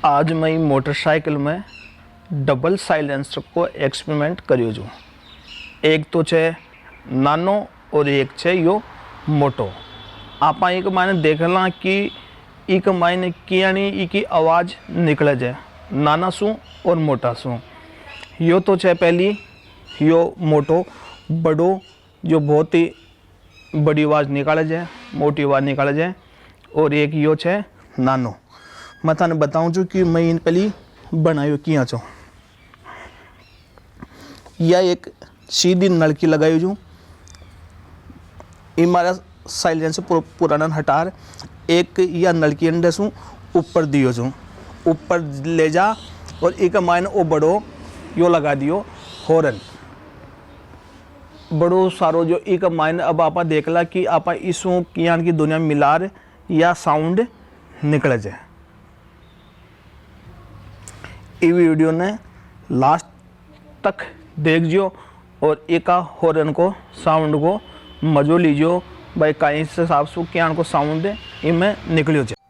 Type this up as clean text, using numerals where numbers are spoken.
आज मैं मोटरसाइकिल में डबल साइलेंसर को एक्सपेरिमेंट कर्यो छूँ। एक तो छे नानो और एक छे यो मोटो। आप एक मायने देखला कि एक मायने कियानी इकी आवाज़ निकले जाए नाना सू और मोटा सू। यो तो छे पहली यो मोटो बड़ो जो बहुत ही बड़ी आवाज़ निकाले जाए, मोटी आवाज़ निकाले जाए, और एक यो छे नानो। मैं थाने बताऊँ छूँ कि मैं इन पहली बनायो किया छो। यह एक सीधी नलकी लगाई छूँ। हमारा साइलेंसर पुराना हटार एक या नलकी अंडे सू ऊपर दियो छूँ, ऊपर ले जा और एक मायने ओ बड़ो यो लगा दियो हॉर्न। बड़ो सारो जो एक मायने अब आपा देखला कि आपा इसू कियान की दुनिया मिलार या साउंड निकल जाए। ये वीडियो ने लास्ट तक देख जो और एका हॉर्न को साउंड को मजो लीजियो भाई कहीं से साफ सु कियान को साउंड इनमें निकलियो जाए।